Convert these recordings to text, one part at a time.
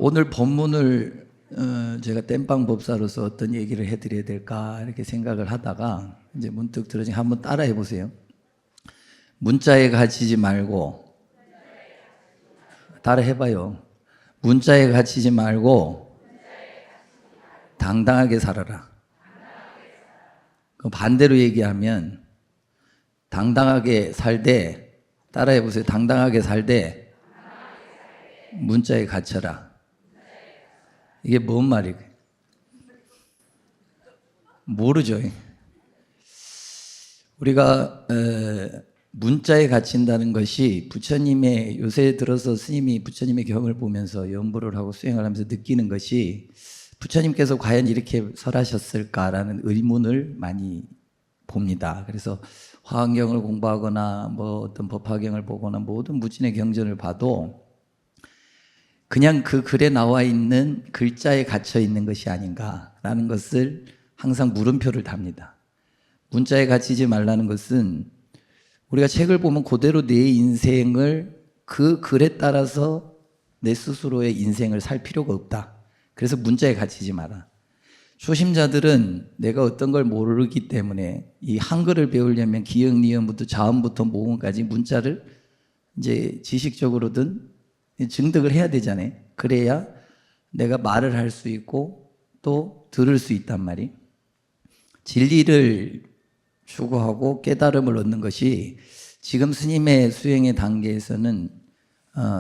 오늘 본문을 제가 땜빵 법사로서 어떤 얘기를 해드려야 될까 이렇게 생각을 하다가 이제 문득 들으니 한번 따라해 보세요. 문자에 갇히지 말고, 따라해봐요. 문자에 갇히지 말고 당당하게 살아라. 반대로 얘기하면 당당하게 살되, 따라해 보세요. 당당하게 살되 문자에 갇혀라. 이게 뭔 말이에요? 모르죠. 우리가 문자에 갇힌다는 것이 부처님의, 요새 들어서 스님이 부처님의 경을 보면서 연부를 하고 수행을 하면서 느끼는 것이 부처님께서 과연 이렇게 설하셨을까라는 의문을 많이 봅니다. 그래서 화엄경을 공부하거나 뭐 어떤 법화경을 보거나 모든 무진의 경전을 봐도 그냥 그 글에 나와 있는 글자에 갇혀 있는 것이 아닌가라는 것을 항상 물음표를 답니다. 문자에 갇히지 말라는 것은 우리가 책을 보면 그대로 내 인생을 그 글에 따라서 내 스스로의 인생을 살 필요가 없다. 그래서 문자에 갇히지 마라. 초심자들은 내가 어떤 걸 모르기 때문에 이 한글을 배우려면 기역, 니은부터 자음부터 모음까지 문자를 이제 지식적으로든 증득을 해야 되잖아요. 그래야 내가 말을 할 수 있고 또 들을 수 있단 말이에요. 진리를 추구하고 깨달음을 얻는 것이 지금 스님의 수행의 단계에서는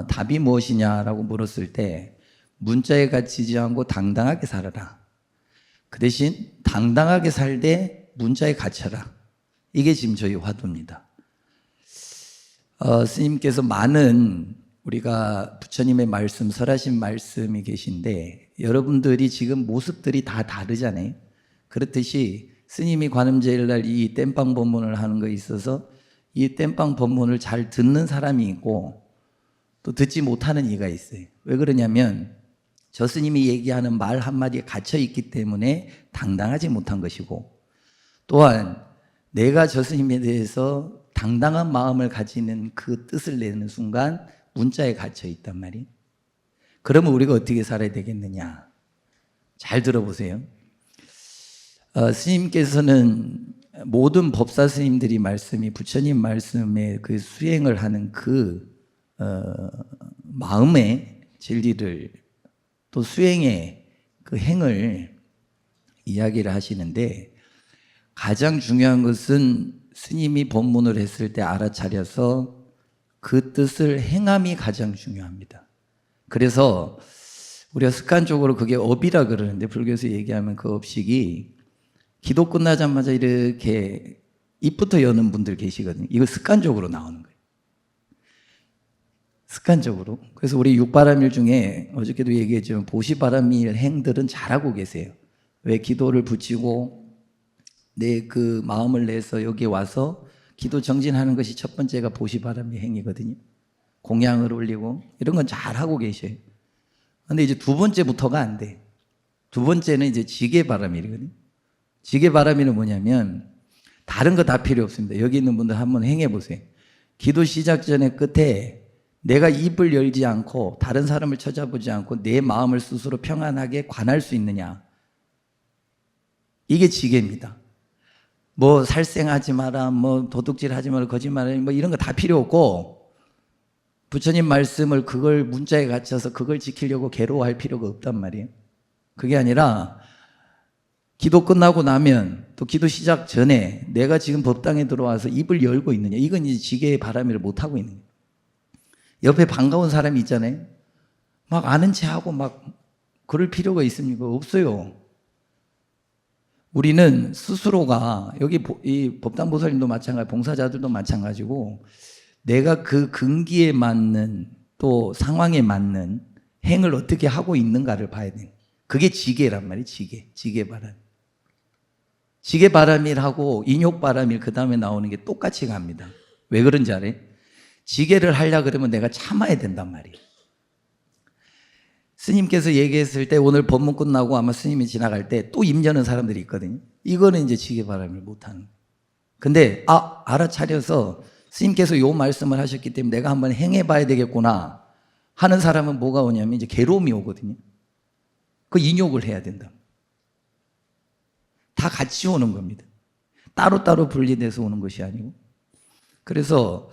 답이 무엇이냐라고 물었을 때 문자에 갇히지 않고 당당하게 살아라. 그 대신 당당하게 살되 문자에 갇혀라. 이게 지금 저희 화두입니다. 스님께서 많은 우리가 부처님의 말씀, 설하신 말씀이 계신데 여러분들이 지금 모습들이 다 다르잖아요. 그렇듯이 스님이 관음제일날 이 땜빵 법문을 하는 거에 있어서 이 땜빵 법문을 잘 듣는 사람이 있고 또 듣지 못하는 이가 있어요. 왜 그러냐면 저 스님이 얘기하는 말 한마디에 갇혀 있기 때문에 당당하지 못한 것이고, 또한 내가 저 스님에 대해서 당당한 마음을 가지는 그 뜻을 내는 순간 문자에 갇혀 있단 말이에요. 그러면 우리가 어떻게 살아야 되겠느냐? 잘 들어보세요. 스님께서는 모든 법사 스님들이 말씀이 부처님 말씀에 그 수행을 하는 그 마음의 진리를 또 수행의 그 행을 이야기를 하시는데 가장 중요한 것은 스님이 법문을 했을 때 알아차려서 그 뜻을 행함이 가장 중요합니다. 그래서 우리가 습관적으로 그게 업이라 그러는데 불교에서 얘기하면 그 업식이 기도 끝나자마자 이렇게 입부터 여는 분들 계시거든요. 이거 습관적으로 나오는 거예요. 습관적으로. 그래서 우리 육바람일 중에 어저께도 얘기했지만 보시바람일 행들은 잘하고 계세요. 왜 기도를 붙이고 내 그 마음을 내서 여기 와서 기도 정진하는 것이 첫 번째가 보시바람일 행이거든요. 공양을 올리고 이런 건 잘하고 계셔요. 근데 이제 두 번째부터가 안 돼. 두 번째는 이제 지게바람일이거든요. 지게바람일은 뭐냐면 다른 거 다 필요 없습니다. 여기 있는 분들 한번 행해 보세요. 기도 시작 전에 끝에 내가 입을 열지 않고 다른 사람을 쳐다보지 않고 내 마음을 스스로 평안하게 관할 수 있느냐. 이게 지게입니다. 뭐 살생하지 마라, 뭐 도둑질하지 마라, 거짓말하지 뭐 이런 거 다 필요 없고 부처님 말씀을 그걸 문자에 갇혀서 그걸 지키려고 괴로워할 필요가 없단 말이에요. 그게 아니라 기도 끝나고 나면 또 기도 시작 전에 내가 지금 법당에 들어와서 입을 열고 있느냐. 이건 이제 지게의 바람일을 못하고 있는 거예요. 옆에 반가운 사람이 있잖아요. 막 아는 체하고 막 그럴 필요가 있습니까? 없어요. 우리는 스스로가 여기 이 법당보살님도 마찬가지, 봉사자들도 마찬가지고 내가 그 근기에 맞는 또 상황에 맞는 행을 어떻게 하고 있는가를 봐야 돼요. 그게 지게란 말이에요. 지게바람. 지게바람일하고 인욕바람일 그 다음에 나오는 게 똑같이 갑니다. 왜 그런지 알아요? 지게를 하려고 그러면 내가 참아야 된단 말이에요. 스님께서 얘기했을 때 오늘 법문 끝나고 아마 스님이 지나갈 때 또 입 여는 사람들이 있거든요. 이거는 이제 지게바람을 못하는 거예요. 근데 알아차려서 스님께서 요 말씀을 하셨기 때문에 내가 한번 행해봐야 되겠구나 하는 사람은 뭐가 오냐면 이제 괴로움이 오거든요. 그 인욕을 해야 된다. 다 같이 오는 겁니다. 따로따로 분리돼서 오는 것이 아니고. 그래서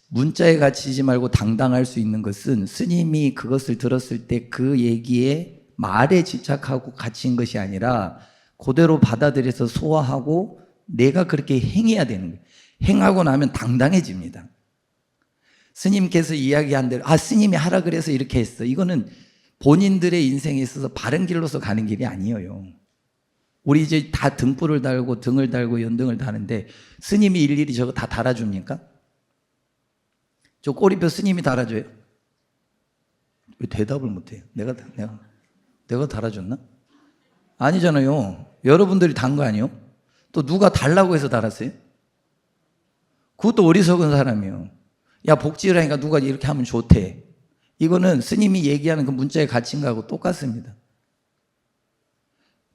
문자에 갇히지 말고 당당할 수 있는 것은 스님이 그것을 들었을 때 그 얘기에 말에 집착하고 갇힌 것이 아니라 그대로 받아들여서 소화하고 내가 그렇게 행해야 되는 거예요. 행하고 나면 당당해집니다. 스님께서 이야기한 대로 스님이 하라 그래서 이렇게 했어. 이거는 본인들의 인생에 있어서 바른 길로서 가는 길이 아니에요. 우리 이제 다 등불을 달고 등을 달고 연등을 다는데 스님이 일일이 저거 다 달아줍니까? 저 꼬리뼈 스님이 달아줘요? 왜 대답을 못해요? 내가 달아줬나? 아니잖아요. 여러분들이 단 거 아니에요? 또 누가 달라고 해서 달았어요? 그것도 어리석은 사람이에요. 야, 복지를 하니까 누가 이렇게 하면 좋대. 이거는 스님이 얘기하는 그 문자의 가치인 거하고 똑같습니다.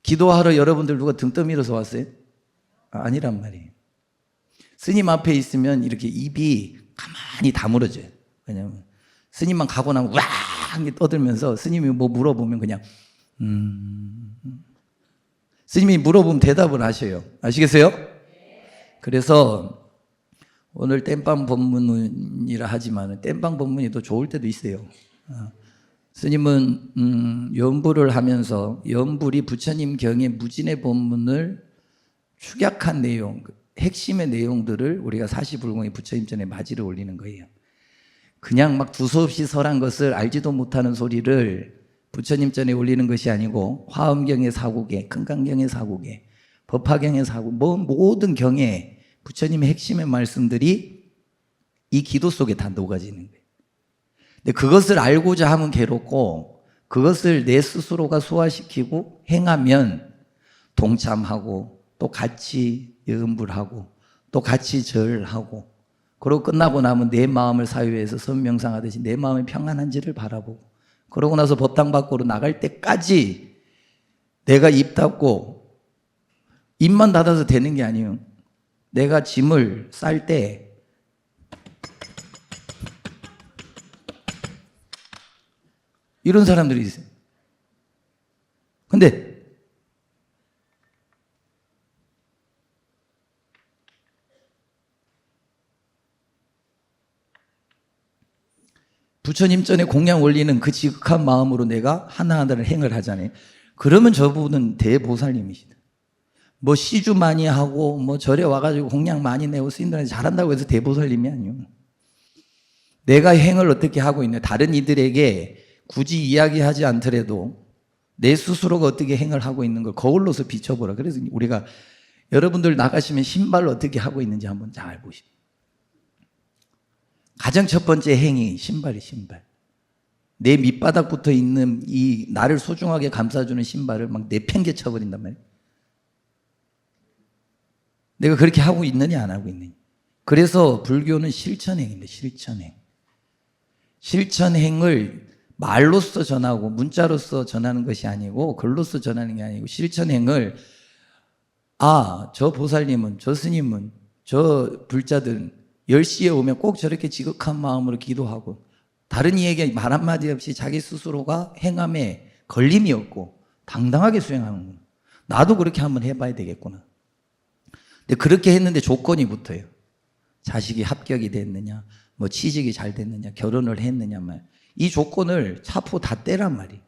기도하러 여러분들 누가 등 떠밀어서 왔어요? 아니란 말이에요. 스님 앞에 있으면 이렇게 입이 가만히 다물어져요. 왜냐면 스님만 가고 나면 와! 떠들면서 스님이 뭐 물어보면 그냥 스님이 물어보면 대답을 하셔요. 아시겠어요? 그래서 오늘 땜빵 법문이라 하지만 땜빵 법문이 더 좋을 때도 있어요. 스님은 연불을 하면서 연불이 부처님 경의 무진의 법문을 축약한 내용, 핵심의 내용들을 우리가 사시불공의 부처님 전에 맞이를 올리는 거예요. 그냥 막 두서없이 설한 것을 알지도 못하는 소리를 부처님 전에 올리는 것이 아니고 화엄경의 사국에, 큰강경의 사국에, 법화경의 사국, 모든 경에 부처님의 핵심의 말씀들이 이 기도 속에 다 녹아지는 거예요. 근데 그것을 알고자 하면 괴롭고 그것을 내 스스로가 소화시키고 행하면 동참하고 또 같이 연불하고 또 같이 절하고 그러고 끝나고 나면 내 마음을 사유해서 선명상하듯이 내 마음이 평안한지를 바라보고 그러고 나서 법당 밖으로 나갈 때까지 내가 입 닫고 입만 닫아서 되는 게 아니에요. 내가 짐을 쌀 때 이런 사람들이 있어요. 근데 부처님 전에 공양 올리는 그 지극한 마음으로 내가 하나하나를 행을 하잖아요. 그러면 저분은 대보살님이시다. 뭐 시주 많이 하고 뭐 절에 와가지고 공양 많이 내고 스님들한테 잘한다고 해서 대보살님이 아니에요. 내가 행을 어떻게 하고 있냐. 다른 이들에게 굳이 이야기하지 않더라도 내 스스로가 어떻게 행을 하고 있는 걸 거울로서 비춰보라. 그래서 우리가 여러분들 나가시면 신발을 어떻게 하고 있는지 한번 잘 보시고. 가장 첫 번째 행위, 신발이 신발. 내 밑바닥부터 있는 이 나를 소중하게 감싸주는 신발을 막 내팽개 쳐버린단 말이에요. 내가 그렇게 하고 있느냐 안 하고 있느냐. 그래서 불교는 실천행입니다. 실천행. 실천행을 말로써 전하고 문자로서 전하는 것이 아니고 글로써 전하는 게 아니고 실천행을 저 보살님은 저 스님은 저 불자들은 10시에 오면 꼭 저렇게 지극한 마음으로 기도하고 다른 이에게 말 한마디 없이 자기 스스로가 행함에 걸림이 없고 당당하게 수행하는구나. 나도 그렇게 한번 해봐야 되겠구나. 근데 그렇게 했는데 조건이 붙어요. 자식이 합격이 됐느냐, 뭐 취직이 잘 됐느냐, 결혼을 했느냐 말. 이 조건을 차포 다 떼란 말이에요.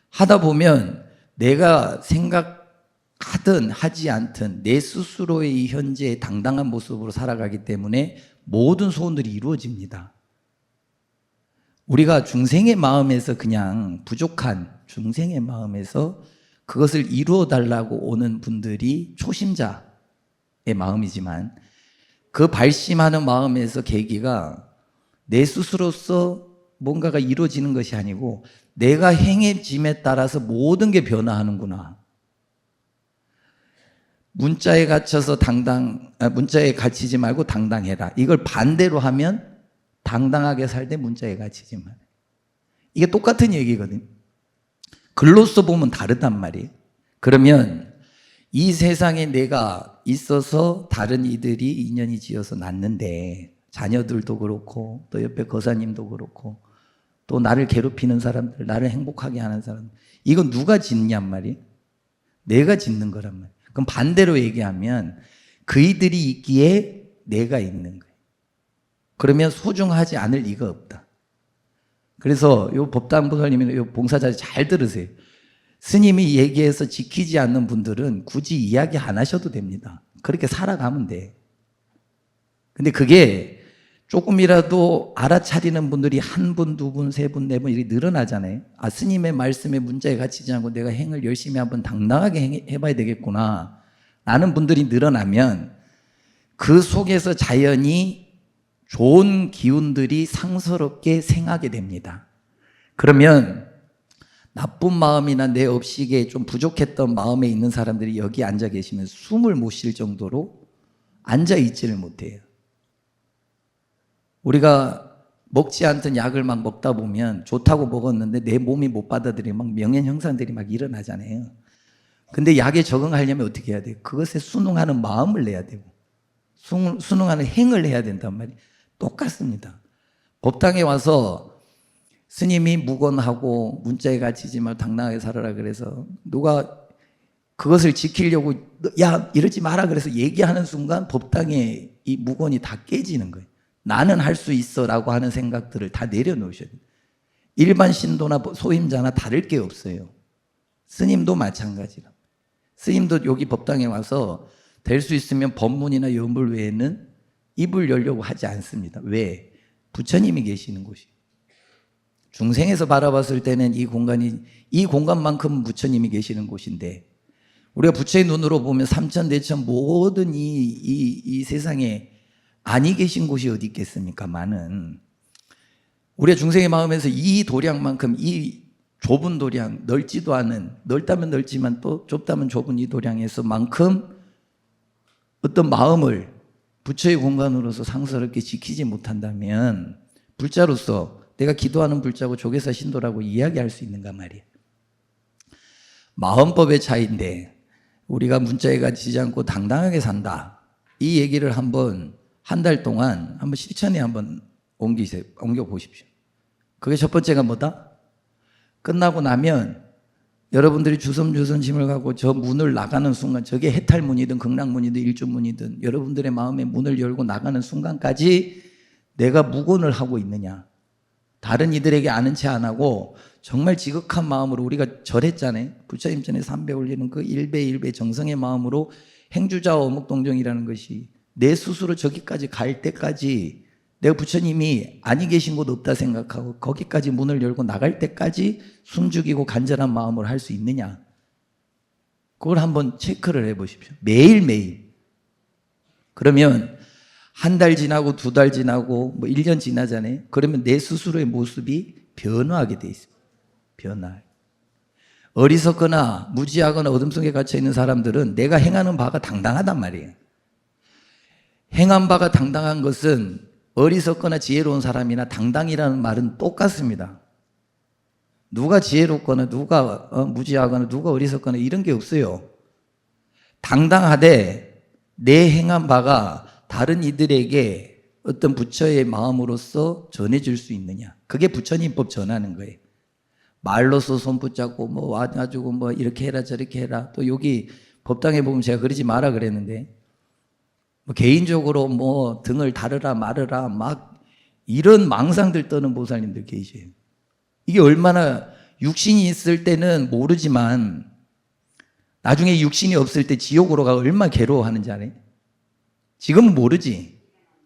하다 보면 내가 생각하든 하지 않든 내 스스로의 이 현재의 당당한 모습으로 살아가기 때문에 모든 소원들이 이루어집니다. 우리가 중생의 마음에서 그냥 부족한 중생의 마음에서 그것을 이루어 달라고 오는 분들이 초심자의 마음이지만 그 발심하는 마음에서 계기가 내 스스로서 뭔가가 이루어지는 것이 아니고 내가 행해짐에 따라서 모든 게 변화하는구나. 문자에 갇혀서 문자에 갇히지 말고 당당해라. 이걸 반대로 하면 당당하게 살되 문자에 갇히지 말. 이게 똑같은 얘기거든요. 글로써 보면 다르단 말이에요. 그러면 이 세상에 내가 있어서 다른 이들이 인연이 지어서 낳는데 자녀들도 그렇고 또 옆에 거사님도 그렇고 또 나를 괴롭히는 사람들, 나를 행복하게 하는 사람들, 이건 누가 짓냔 말이에요? 내가 짓는 거란 말이에요. 그럼 반대로 얘기하면 그이들이 있기에 내가 있는 거예요. 그러면 소중하지 않을 리가 없다. 그래서 요 법담보살님이 요 봉사자리 잘 들으세요. 스님이 얘기해서 지키지 않는 분들은 굳이 이야기 안 하셔도 됩니다. 그렇게 살아가면 돼. 근데 그게 조금이라도 알아차리는 분들이 한 분, 두 분, 세 분, 네 분 이렇게 늘어나잖아요. 아, 스님의 말씀에 문자에 갇히지 않고 내가 행을 열심히 한번 당당하게 해봐야 되겠구나 라는 분들이 늘어나면 그 속에서 자연히 좋은 기운들이 상서롭게 생하게 됩니다. 그러면 나쁜 마음이나 내 업식에 좀 부족했던 마음에 있는 사람들이 여기 앉아 계시면 숨을 못 쉴 정도로 앉아 있지를 못해요. 우리가 먹지 않던 약을 막 먹다 보면 좋다고 먹었는데 내 몸이 못 받아들이면 막 명현 형상들이 막 일어나잖아요. 근데 약에 적응하려면 어떻게 해야 돼요? 그것에 순응하는 마음을 내야 되고 순응하는 행을 해야 된단 말이에요. 똑같습니다. 법당에 와서 스님이 묵언하고 문자에 갇히지 말고 당당하게 살아라 그래서 누가 그것을 지키려고 야 이러지 마라 그래서 얘기하는 순간 법당에 이 묵언이 다 깨지는 거예요. 나는 할 수 있어 라고 하는 생각들을 다 내려놓으셔야 돼요. 일반 신도나 소임자나 다를 게 없어요. 스님도 마찬가지라. 스님도 여기 법당에 와서 될 수 있으면 법문이나 연불 외에는 입을 열려고 하지 않습니다. 왜? 부처님이 계시는 곳이. 중생에서 바라봤을 때는 이 공간만큼 부처님이 계시는 곳인데 우리가 부처의 눈으로 보면 삼천 대천 모든 이 세상에 아니 계신 곳이 어디 있겠습니까? 많은. 우리가 중생의 마음에서 이 도량만큼 이 좁은 도량, 넓지도 않은, 넓다면 넓지만 또 좁다면 좁은 이 도량에서만큼 어떤 마음을 부처의 공간으로서 상스럽게 지키지 못한다면 불자로서 내가 기도하는 불자고 조계사 신도라고 이야기할 수 있는가 말이야. 마음법의 차이인데 우리가 문자에 갇히지 않고 당당하게 산다. 이 얘기를 한 달 동안 한번 실천에 한번 옮겨 보십시오. 그게 첫 번째가 뭐다? 끝나고 나면 여러분들이 주섬주섬 짐을 갖고 저 문을 나가는 순간 저게 해탈문이든 극락문이든 일주문이든 여러분들의 마음의 문을 열고 나가는 순간까지 내가 묵언을 하고 있느냐. 다른 이들에게 아는 체 안 하고 정말 지극한 마음으로 우리가 절했잖아요. 부처님 전에 삼배 올리는 그 일배 정성의 마음으로 행주자 어묵동정이라는 것이 내 스스로 저기까지 갈 때까지 내가 부처님이 아니 계신 곳 없다 생각하고 거기까지 문을 열고 나갈 때까지 숨죽이고 간절한 마음으로 할 수 있느냐. 그걸 한번 체크를 해보십시오. 매일매일. 그러면 한 달 지나고 두 달 지나고 뭐 1년 지나잖아요. 그러면 내 스스로의 모습이 변화하게 돼 있어요. 변화. 어리석거나 무지하거나 어둠 속에 갇혀 있는 사람들은 내가 행하는 바가 당당하단 말이에요. 행한 바가 당당한 것은 어리석거나 지혜로운 사람이나 당당이라는 말은 똑같습니다. 누가 지혜롭거나 누가 무지하거나 누가 어리석거나 이런 게 없어요. 당당하되 내 행한 바가 다른 이들에게 어떤 부처의 마음으로서 전해질 수 있느냐. 그게 부처님법 전하는 거예요. 말로써 손 붙잡고 뭐 와가지고 뭐 이렇게 해라 저렇게 해라. 또 여기 법당에 보면 제가 그러지 마라 그랬는데 뭐 개인적으로 뭐 등을 다르라 마르라 막 이런 망상들 떠는 보살님들 계셔요. 이게 얼마나 육신이 있을 때는 모르지만 나중에 육신이 없을 때 지옥으로 가 얼마나 괴로워하는지 알아요? 지금은 모르지.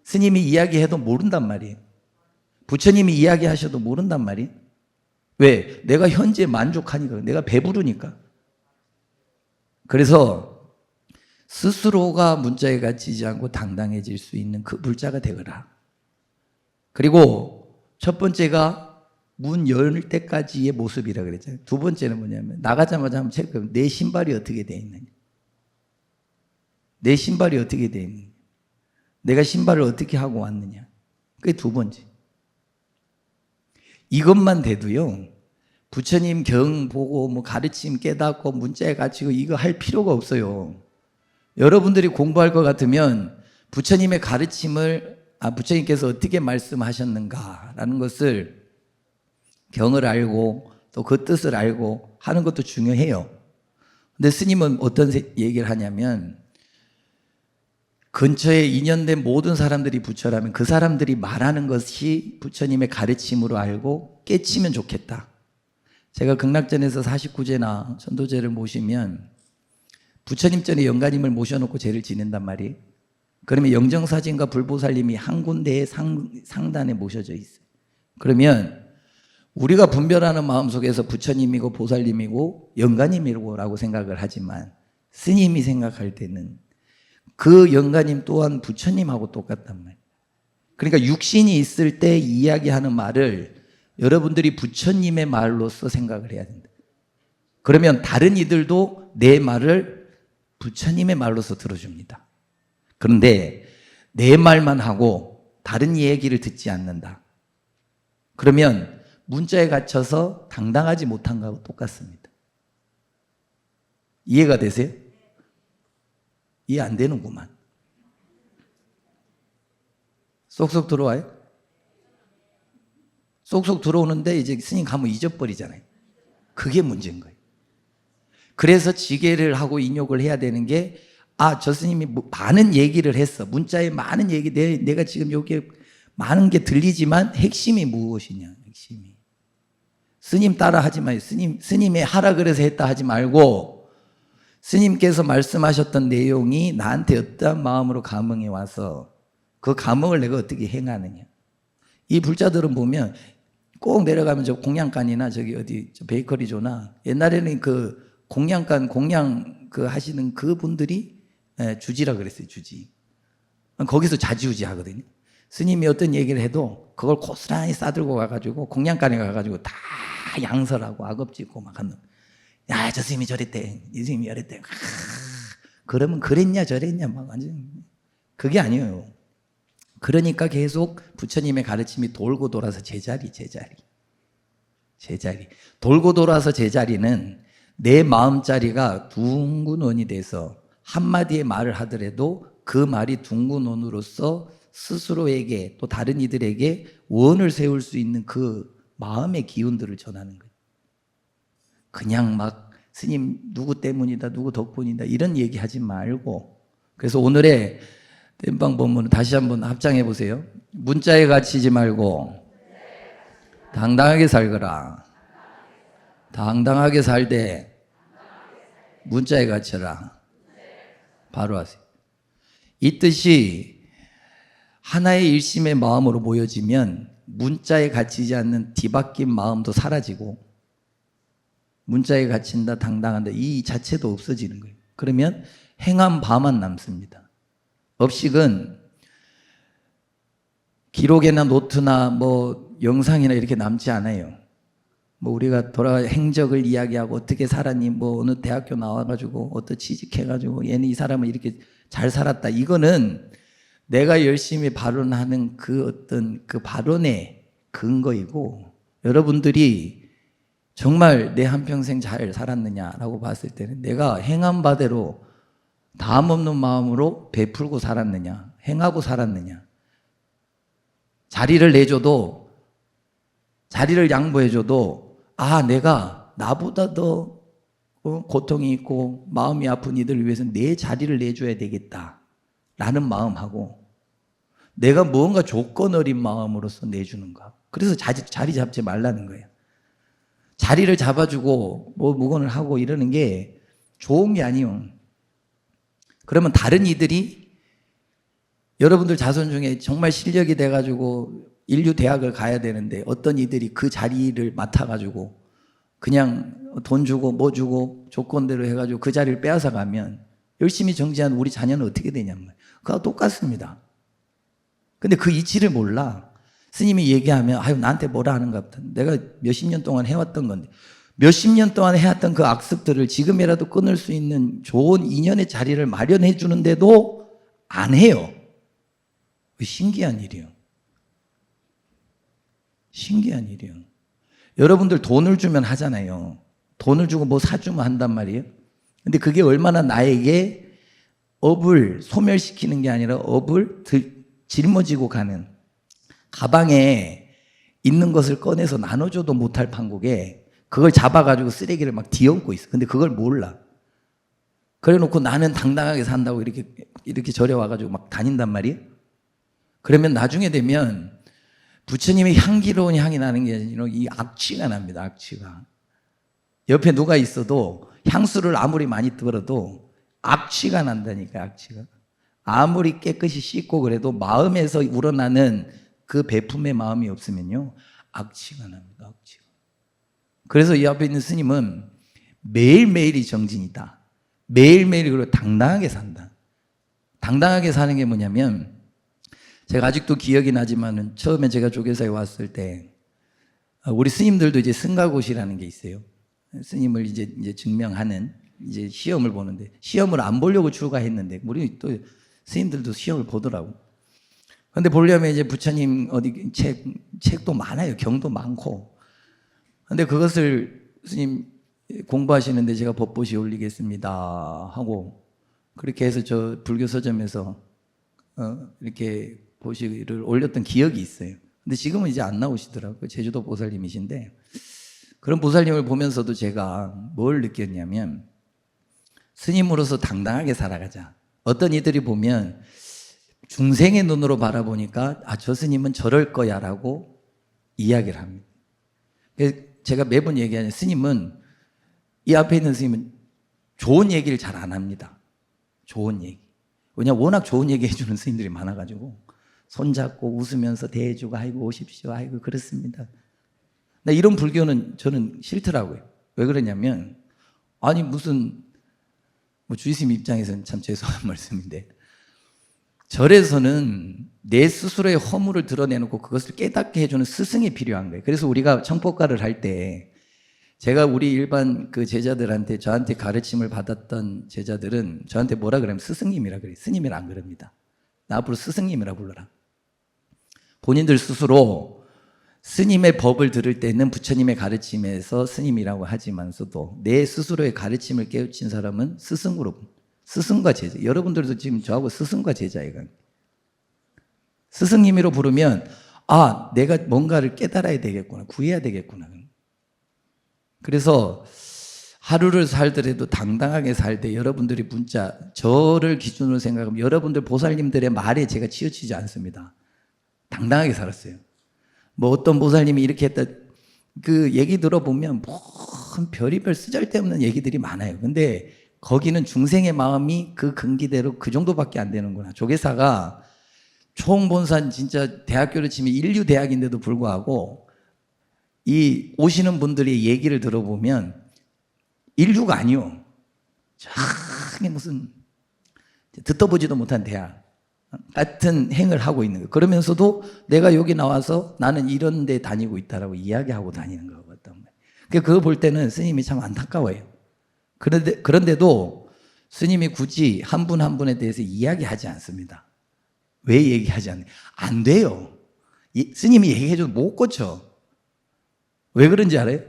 스님이 이야기해도 모른단 말이에요. 부처님이 이야기하셔도 모른단 말이에요. 왜? 내가 현재 만족하니까, 내가 배부르니까. 그래서 스스로가 문자에 갇히지 않고 당당해질 수 있는 그 불자가 되거라. 그리고 첫 번째가 문 열 때까지의 모습이라 그랬잖아요. 두 번째는 뭐냐면 나가자마자 한번 체크해보면 내 신발이 어떻게 돼 있느냐. 내 신발이 어떻게 돼 있느냐. 내가 신발을 어떻게 하고 왔느냐. 그게 두 번째. 이것만 돼도요. 부처님 경 보고 뭐 가르침 깨닫고 문자에 갇히고 이거 할 필요가 없어요. 여러분들이 공부할 것 같으면 부처님의 가르침을 부처님께서 어떻게 말씀하셨는가라는 것을 경을 알고 또 그 뜻을 알고 하는 것도 중요해요. 근데 스님은 어떤 얘기를 하냐면 근처에 인연된 모든 사람들이 부처라면 그 사람들이 말하는 것이 부처님의 가르침으로 알고 깨치면 좋겠다. 제가 극락전에서 49제나 전도제를 모시면 부처님 전에 영가님을 모셔놓고 제를 지낸단 말이에요. 그러면 영정사진과 불보살님이 한 군데에 상단에 모셔져 있어요. 그러면 우리가 분별하는 마음속에서 부처님이고 보살님이고 영가님이라고 생각을 하지만 스님이 생각할 때는 그 영가님 또한 부처님하고 똑같단 말이에요. 그러니까 육신이 있을 때 이야기하는 말을 여러분들이 부처님의 말로서 생각을 해야 된다. 그러면 다른 이들도 내 말을 부처님의 말로서 들어줍니다. 그런데 내 말만 하고 다른 얘기를 듣지 않는다. 그러면 문자에 갇혀서 당당하지 못한 거하고 똑같습니다. 이해가 되세요? 이해 안 되는구만. 쏙쏙 들어와요? 쏙쏙 들어오는데 이제 스님 가면 잊어버리잖아요. 그게 문제인 거예요. 그래서 지게를 하고 인욕을 해야 되는 게 저 스님이 많은 얘기를 했어. 문자에 많은 얘기, 내가 지금 여기에 많은 게 들리지만 핵심이 무엇이냐, 핵심이. 스님 따라 하지 마요. 스님이 하라 그래서 했다 하지 말고 스님께서 말씀하셨던 내용이 나한테 어떠한 마음으로 감흥이 와서 그 감흥을 내가 어떻게 행하느냐. 이 불자들은 보면 꼭 내려가면 저 공양간이나 저기 어디 저 베이커리조나 옛날에는 그 공양간 공양 그 하시는 그 분들이 주지라 그랬어요. 주지. 거기서 좌지우지 하거든요. 스님이 어떤 얘기를 해도 그걸 고스란히 싸들고 가가지고 공양간에 가가지고 다 양설하고 악업짓고 막 하는. 야, 저 스님이 저랬대. 이 스님이 저랬대. 그러면 그랬냐 저랬냐 막 완전 그게 아니에요. 그러니까 계속 부처님의 가르침이 돌고 돌아서 제자리. 돌고 돌아서 제자리는 내 마음자리가 둥근 원이 돼서 한마디의 말을 하더라도 그 말이 둥근 원으로서 스스로에게 또 다른 이들에게 원을 세울 수 있는 그 마음의 기운들을 전하는 거예요. 그냥 막 스님 누구 때문이다 누구 덕분이다 이런 얘기 하지 말고. 그래서 오늘의 땜빵 본문을 다시 한번 합장해 보세요. 문자에 갇히지 말고 당당하게 살거라. 당당하게 살되 문자에 갇혀라. 바로 하세요. 이 뜻이 하나의 일심의 마음으로 모여지면 문자에 갇히지 않는 뒤바뀐 마음도 사라지고 문자에 갇힌다 당당한다 이 자체도 없어지는 거예요. 그러면 행한 바만 남습니다. 업식은 기록이나 노트나 뭐 영상이나 이렇게 남지 않아요. 뭐 우리가 돌아가 행적을 이야기하고 어떻게 살았니, 뭐 어느 대학교 나와가지고 어떤 취직해가지고 얘는 이 사람은 이렇게 잘 살았다. 이거는 내가 열심히 발언하는 그 어떤 그 발언의 근거이고 여러분들이 정말 내 한평생 잘 살았느냐라고 봤을 때는 내가 행한 바대로 다음 없는 마음으로 베풀고 살았느냐, 행하고 살았느냐. 자리를 내줘도, 자리를 양보해줘도, 내가 나보다 더 고통이 있고 마음이 아픈 이들을 위해서 내 자리를 내줘야 되겠다. 라는 마음하고, 내가 무언가 조건 어린 마음으로서 내주는가. 그래서 자리 잡지 말라는 거예요. 자리를 잡아주고, 뭐 무건을 하고 이러는 게 좋은 게 아니에요. 그러면 다른 이들이 여러분들 자손 중에 정말 실력이 돼가지고 인류 대학을 가야 되는데 어떤 이들이 그 자리를 맡아가지고 그냥 돈 주고 뭐 주고 조건대로 해가지고 그 자리를 빼앗아 가면 열심히 정지한 우리 자녀는 어떻게 되냐는 거예요. 그거 똑같습니다. 근데 그 이치를 몰라. 스님이 얘기하면 나한테 뭐라 하는가 보다. 내가 몇십 년 동안 해왔던 건데 몇십 년 동안 해왔던 그 악습들을 지금이라도 끊을 수 있는 좋은 인연의 자리를 마련해 주는데도 안 해요. 신기한 일이에요. 신기한 일이에요. 여러분들 돈을 주면 하잖아요. 돈을 주고 뭐 사주면 한단 말이에요. 근데 그게 얼마나 나에게 업을 소멸시키는 게 아니라 업을 짊어지고 가는. 가방에 있는 것을 꺼내서 나눠줘도 못할 판국에 그걸 잡아가지고 쓰레기를 막 뒤엎고 있어. 근데 그걸 몰라. 그래 놓고 나는 당당하게 산다고 이렇게 절에 와가지고 막 다닌단 말이에요. 그러면 나중에 되면 부처님의 향기로운 향이 나는 게 아니라 이 악취가 납니다. 악취가. 옆에 누가 있어도 향수를 아무리 많이 들어도 악취가 난다니까. 악취가. 아무리 깨끗이 씻고 그래도 마음에서 우러나는 그 베품의 마음이 없으면요, 악취가 납니다. 악취가. 그래서 이 앞에 있는 스님은 매일매일이 정진이다. 매일매일 그리고 당당하게 산다. 당당하게 사는 게 뭐냐면, 제가 아직도 기억이 나지만은 처음에 제가 조계사에 왔을 때 우리 스님들도 이제 승가고시라는 게 있어요. 스님을 이제 증명하는 이제 시험을 보는데, 시험을 안 보려고 출가했는데 우리 또 스님들도 시험을 보더라고. 근데 보려면 이제 부처님 어디 책도 많아요. 경도 많고. 근데 그것을 스님 공부하시는데 제가 법보시 올리겠습니다 하고 그렇게 해서 저 불교 서점에서 이렇게 보시를 올렸던 기억이 있어요. 근데 지금은 이제 안 나오시더라고요. 제주도 보살님이신데, 그런 보살님을 보면서도 제가 뭘 느꼈냐면, 스님으로서 당당하게 살아가자. 어떤 이들이 보면 중생의 눈으로 바라보니까 저 스님은 저럴 거야 라고 이야기를 합니다. 제가 매번 얘기하는, 스님은, 이 앞에 있는 스님은 좋은 얘기를 잘 안 합니다. 좋은 얘기. 왜냐면 워낙 좋은 얘기 해주는 스님들이 많아가지고 손잡고 웃으면서 대해주고 아이고 오십시오, 아이고 그렇습니다. 나 이런 불교는 저는 싫더라고요. 왜 그러냐면, 아니 무슨 주의스님 입장에서는 참 죄송한 말씀인데, 절에서는 내 스스로의 허물을 드러내놓고 그것을 깨닫게 해주는 스승이 필요한 거예요. 그래서 우리가 청법가를 할 때, 제가 우리 일반 그 제자들한테, 저한테 가르침을 받았던 제자들은 저한테 뭐라 그러면 스승님이라 그래요. 스님이라 안 그럽니다. 나 앞으로 스승님이라 불러라. 본인들 스스로 스님의 법을 들을 때는 부처님의 가르침에서 스님이라고 하지만서도 내 스스로의 가르침을 깨우친 사람은 스승으로, 스승과 제자. 여러분들도 지금 저하고 스승과 제자예요. 스승님으로 부르면 내가 뭔가를 깨달아야 되겠구나, 구해야 되겠구나. 그래서 하루를 살더라도 당당하게 살 때 여러분들이 문자, 저를 기준으로 생각하면 여러분들 보살님들의 말에 제가 치우치지 않습니다. 당당하게 살았어요. 뭐 어떤 보살님이 이렇게 했다, 그 얘기 들어보면 뭔 별의별 쓰잘데없는 얘기들이 많아요. 근데 거기는 중생의 마음이 그 근기대로 그 정도밖에 안 되는구나. 조계사가 총본산 진짜 대학교를 치면 인류대학인데도 불구하고 이 오시는 분들의 얘기를 들어보면 인류가 아니요, 저기 무슨 듣도 보지도 못한 대학 같은 행을 하고 있는 거예요. 그러면서도 내가 여기 나와서 나는 이런 데 다니고 있다라고 이야기하고 다니는 거거든요. 그거 볼 때는 스님이 참 안타까워요. 그런데도 스님이 굳이 한 분 한 분에 대해서 이야기하지 않습니다. 왜 얘기하지 않나요? 안 돼요. 스님이 얘기해줘도 못 고쳐. 왜 그런지 알아요?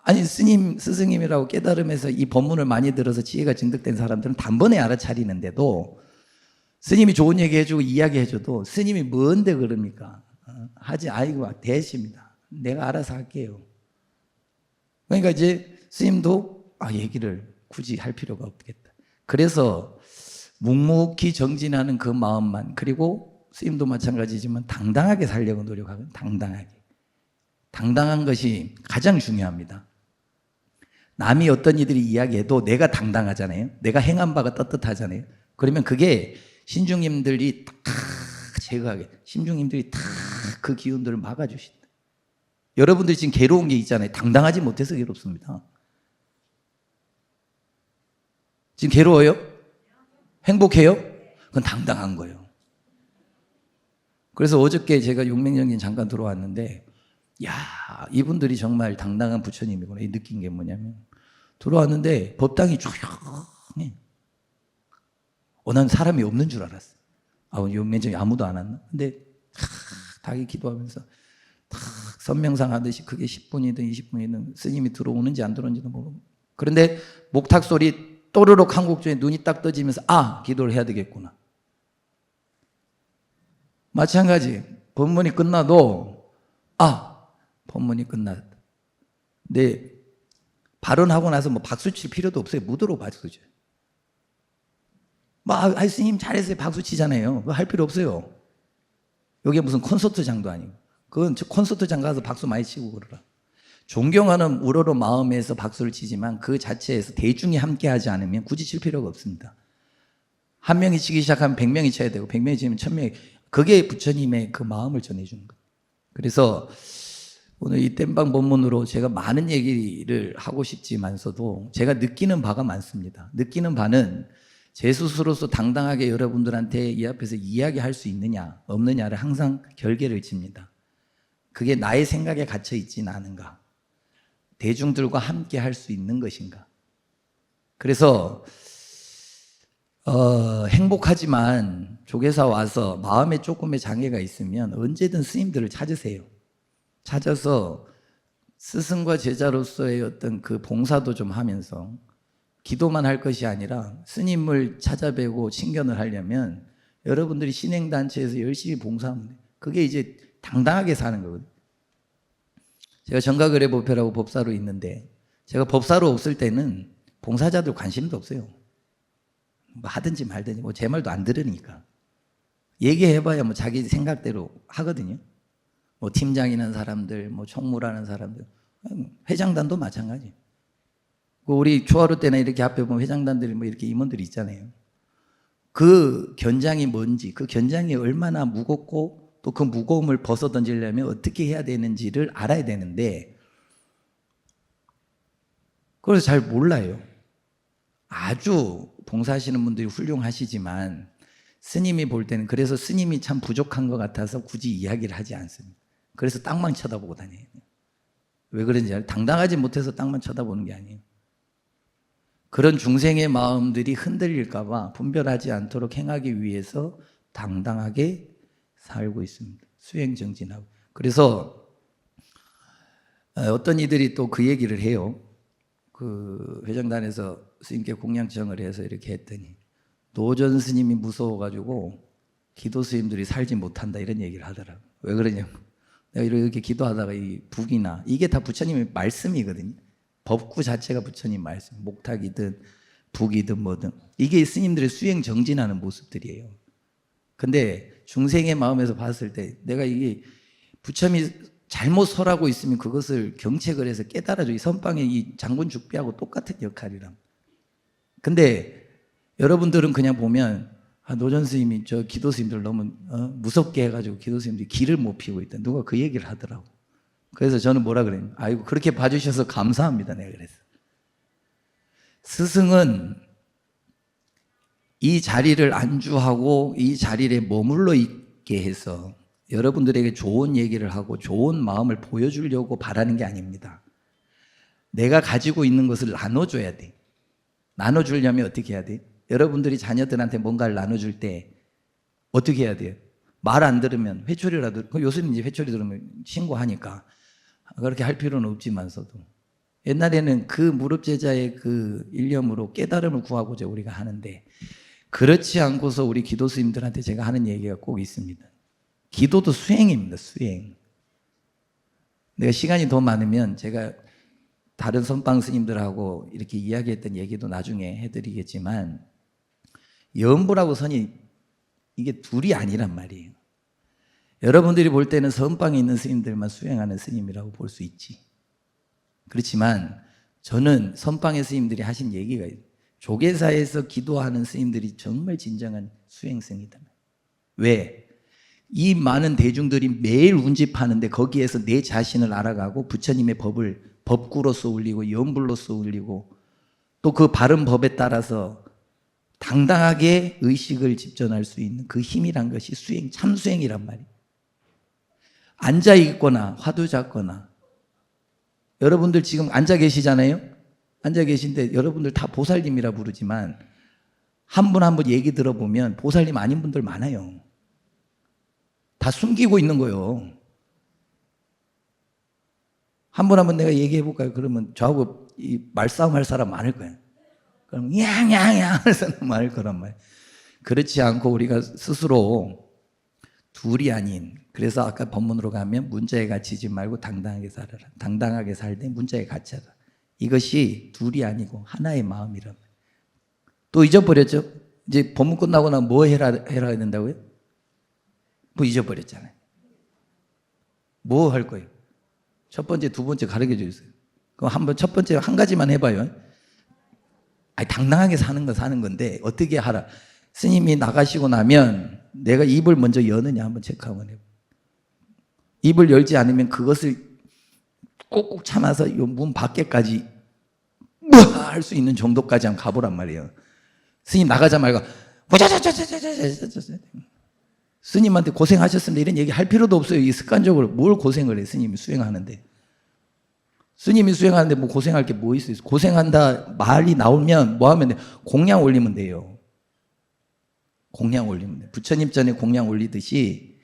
아니, 스승님이라고 깨달으면서 이 법문을 많이 들어서 지혜가 증득된 사람들은 단번에 알아차리는데도, 스님이 좋은 얘기 해주고 이야기 해줘도 스님이 뭔데 그럽니까? 아이고 대십니다. 내가 알아서 할게요. 그러니까 이제 스님도 얘기를 굳이 할 필요가 없겠다. 그래서 묵묵히 정진하는 그 마음만, 그리고 스님도 마찬가지지만 당당하게 살려고 노력하고, 당당한 것이 가장 중요합니다. 남이 어떤 이들이 이야기해도 내가 당당하잖아요. 내가 행한 바가 떳떳하잖아요. 그러면 그게 신중님들이 다 제거하게, 신중님들이 다 그 기운들을 막아주신다. 여러분들이 지금 괴로운 게 있잖아요. 당당하지 못해서 괴롭습니다. 지금 괴로워요? 행복해요? 그건 당당한 거예요. 그래서 어저께 제가 용맹정진 잠깐 들어왔는데, 이분들이 정말 당당한 부처님이구나 이 느낀 게 뭐냐면, 들어왔는데 법당이 조용해. 난 사람이 없는 줄 알았어. 용맹정이 아무도 안 왔나? 근데 닭이 기도하면서 선명상 하듯이 그게 10분이든 20분이든 스님이 들어오는지 안 들어오는지도 모르고, 그런데 목탁 소리 또르륵 한 곡 중에 눈이 딱 떠지면서 기도를 해야 되겠구나. 마찬가지 법문이 끝나도 아, 법문이 끝났다. 근데 발언하고 나서 뭐 박수 칠 필요도 없어요. 무도로 박수 쳐요. 스님 잘했어요. 박수 치잖아요. 그거 할 필요 없어요. 여기 무슨 콘서트장도 아니고. 그건 콘서트장 가서 박수 많이 치고 그러라. 존경하는 우러러 마음에서 박수를 치지만 그 자체에서 대중이 함께 하지 않으면 굳이 칠 필요가 없습니다. 한 명이 치기 시작하면 100명이 쳐야 되고 100명이 치면 1000명이. 그게 부처님의 그 마음을 전해주는 거예요. 그래서 오늘 이 땜방 법문으로 제가 많은 얘기를 하고 싶지만서도 제가 느끼는 바가 많습니다. 느끼는 바는 제 스스로서 당당하게 여러분들한테 이 앞에서 이야기할 수 있느냐 없느냐를 항상 결계를 칩니다. 그게 나의 생각에 갇혀 있지는 않은가, 대중들과 함께 할 수 있는 것인가. 그래서 행복하지만 조계사 와서 마음에 조금의 장애가 있으면 언제든 스님들을 찾으세요. 찾아서 스승과 제자로서의 어떤 그 봉사도 좀 하면서 기도만 할 것이 아니라 스님을 찾아뵈고 친견을 하려면 여러분들이 신행단체에서 열심히 봉사하면 돼요. 그게 이제 당당하게 사는 거거든요. 제가 정가거래법회라고 법사로 있는데 제가 법사로 없을 때는 봉사자들 관심도 없어요. 뭐 하든지 말든지 뭐 제 말도 안 들으니까. 얘기해봐야 뭐 자기 생각대로 하거든요. 뭐 팀장이라는 사람들, 뭐 총무라는 사람들, 회장단도 마찬가지. 우리 초하루 때나 이렇게 앞에 보면 회장단들이 뭐 이렇게 임원들이 있잖아요. 그 견장이 뭔지, 그 견장이 얼마나 무겁고 또 그 무거움을 벗어 던지려면 어떻게 해야 되는지를 알아야 되는데 그래서 잘 몰라요. 아주 봉사하시는 분들이 훌륭하시지만 스님이 볼 때는 그래서 스님이 참 부족한 것 같아서 굳이 이야기를 하지 않습니다. 그래서 땅만 쳐다보고 다녀요. 왜 그런지 알아요? 당당하지 못해서 땅만 쳐다보는 게 아니에요. 그런 중생의 마음들이 흔들릴까 봐 분별하지 않도록 행하기 위해서 당당하게 살고 있습니다. 수행정진하고. 그래서 어떤 이들이 또 그 얘기를 해요. 그 회장단에서 스님께 공양청을 해서 이렇게 했더니 노전 스님이 무서워가지고 기도 스님들이 살지 못한다 이런 얘기를 하더라고요. 왜 그러냐고. 내가 이렇게 기도하다가 이 북이나 이게 다 부처님의 말씀이거든요. 법구 자체가 부처님 말씀, 목탁이든 북이든 뭐든 이게 스님들의 수행 정진하는 모습들이에요. 근데 중생의 마음에서 봤을 때 내가 이게 부처님이 잘못 설하고 있으면 그것을 경책을 해서 깨달아줘. 이 선방의 이 장군 죽비하고 똑같은 역할이란. 근데 여러분들은 그냥 보면 노전 스님이 저 기도 스님들 너무 무섭게 해가지고 기도 스님들이 길을 못 피우고 있다. 누가 그 얘기를 하더라고. 그래서 저는 뭐라 그래요? 아이고 그렇게 봐주셔서 감사합니다. 내가 그래서 스승은 이 자리를 안주하고 이 자리에 머물러 있게 해서 여러분들에게 좋은 얘기를 하고 좋은 마음을 보여주려고 바라는 게 아닙니다. 내가 가지고 있는 것을 나눠줘야 돼. 나눠주려면 어떻게 해야 돼? 여러분들이 자녀들한테 뭔가를 나눠줄 때 어떻게 해야 돼요? 말 안 들으면 회초리라도, 요새는 이제 회초리 들으면 신고하니까 그렇게 할 필요는 없지만서도 옛날에는 그 무릎제자의 그 일념으로 깨달음을 구하고자 우리가 하는데 그렇지 않고서 우리 기도 스님들한테 제가 하는 얘기가 꼭 있습니다. 기도도 수행입니다. 수행. 내가 시간이 더 많으면 제가 다른 선방 스님들하고 이렇게 이야기했던 얘기도 나중에 해드리겠지만 염불하고 선이 이게 둘이 아니란 말이에요. 여러분들이 볼 때는 선방에 있는 스님들만 수행하는 스님이라고 볼 수 있지. 그렇지만 저는 선방의 스님들이 하신 얘기가 있어요. 조계사에서 기도하는 스님들이 정말 진정한 수행승이다. 왜? 이 많은 대중들이 매일 운집하는데 거기에서 내 자신을 알아가고 부처님의 법을 법구로서 울리고 염불로서 울리고 또 그 바른 법에 따라서 당당하게 의식을 집전할 수 있는 그 힘이란 것이 수행, 참수행이란 말이에요. 앉아 있거나 화두 잡거나 여러분들 지금 앉아 계시잖아요. 앉아 계신데 여러분들 다 보살님이라 부르지만 한 분 한 분 얘기 들어보면 보살님 아닌 분들 많아요. 다 숨기고 있는 거예요. 한 분 한 분 내가 얘기해 볼까요? 그러면 저하고 이 말싸움 할 사람 많을 거예요. 그럼 양양양 하는 사람 많을 거란 말이에요. 그렇지 않고 우리가 스스로 둘이 아닌. 그래서 아까 본문으로 가면 문자에 갇히지 말고 당당하게 살아라. 당당하게 살 때 문자에 갇혀라. 이것이 둘이 아니고 하나의 마음이라. 또 잊어버렸죠? 이제 본문 끝나고 나면 뭐 해라 된다고요? 뭐 잊어버렸잖아요. 뭐 할 거예요? 첫 번째, 두 번째 가르쳐 주세요. 그럼 한번 첫 번째 한 가지만 해봐요. 아니, 당당하게 사는 건 사는 건데 어떻게 하라? 스님이 나가시고 나면 내가 입을 먼저 여느냐 한번 체크 한번 해봐. 입을 열지 않으면 그것을 꾹꾹 참아서 이 문 밖에까지 할 수 있는 정도까지 한번 가보란 말이에요. 스님 나가자마자 스님한테 고생하셨습니다 이런 얘기 할 필요도 없어요. 이 습관적으로 뭘 고생을 해. 스님이 수행하는데 뭐 고생할 게 뭐 있어요. 고생한다 말이 나오면 뭐 하면 돼? 공양 올리면 돼요. 공양 올리면 돼. 부처님 전에 공양 올리듯이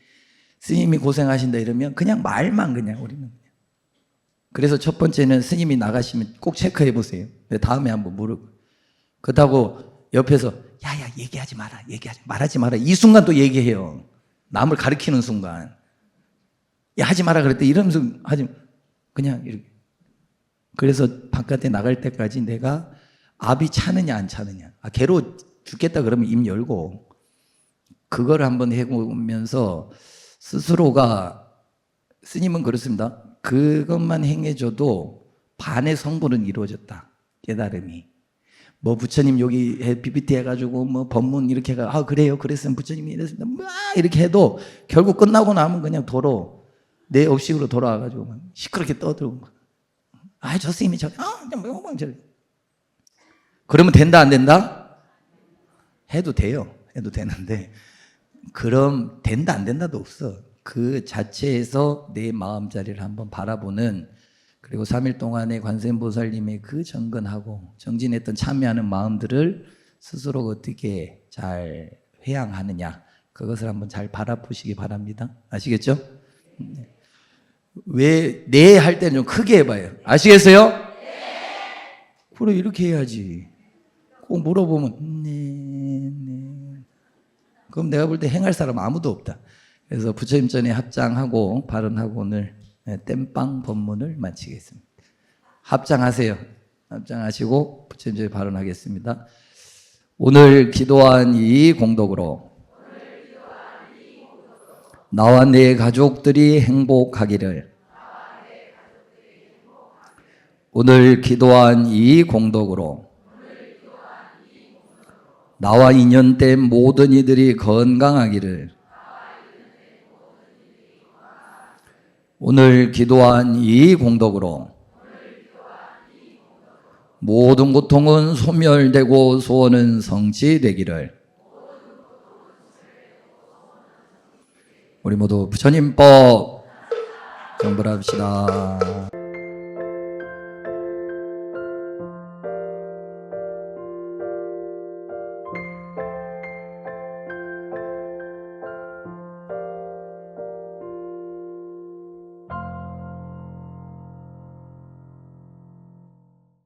스님이 고생하신다 이러면 그냥 말만 그냥 올리면 돼요. 그래서 첫 번째는 스님이 나가시면 꼭 체크해 보세요. 다음에 한번 물어보. 그렇다고 옆에서 야야 얘기하지 마라. 말하지 마라. 이 순간 또 얘기해요. 남을 가리키는 순간. 야 하지 마라 그랬대. 이러면서 하지 그냥 이렇게. 그래서 바깥에 나갈 때까지 내가 압이 차느냐 안 차느냐. 개로 죽겠다 그러면 입 열고 그걸 한번 해보면서 스스로가 스님은 그렇습니다. 그것만 행해줘도 반의 성불은 이루어졌다. 깨달음이. 뭐 부처님 여기 PPT 해가지고 뭐 법문 이렇게 해가 그래요 그랬으면 부처님이 이랬습니다. 막 이렇게 해도 결국 끝나고 나면 그냥 도로 내 업식으로 돌아와가지고 막 시끄럽게 떠들고 저 스님이 그러면 된다 안 된다? 해도 돼요. 해도 되는데 그럼 된다 안 된다도 없어. 그 자체에서 내 마음자리를 한번 바라보는 그리고 3일 동안의 관세음보살님의 그 정근하고 정진했던 참여하는 마음들을 스스로 어떻게 잘 회양하느냐 그것을 한번 잘 바라보시기 바랍니다. 아시겠죠? 왜 네 할 때는 좀 크게 해봐요. 아시겠어요? 네. 그래 이렇게 해야지. 꼭 물어보면 네. 그럼 내가 볼 때 행할 사람 아무도 없다. 그래서 부처님 전에 합장하고 발언하고 오늘 땜빵 법문을 마치겠습니다. 합장하세요. 합장하시고 부처님 전에 발언하겠습니다. 오늘 기도한 이 공덕으로 나와 내 가족들이 행복하기를. 오늘 기도한 이 공덕으로 나와 인연된 모든 이들이 건강하기를. 오늘 기도한 이 공덕으로 모든 고통은 소멸되고 소원은 성취되기를. 우리 모두 부처님법 정벌합시다.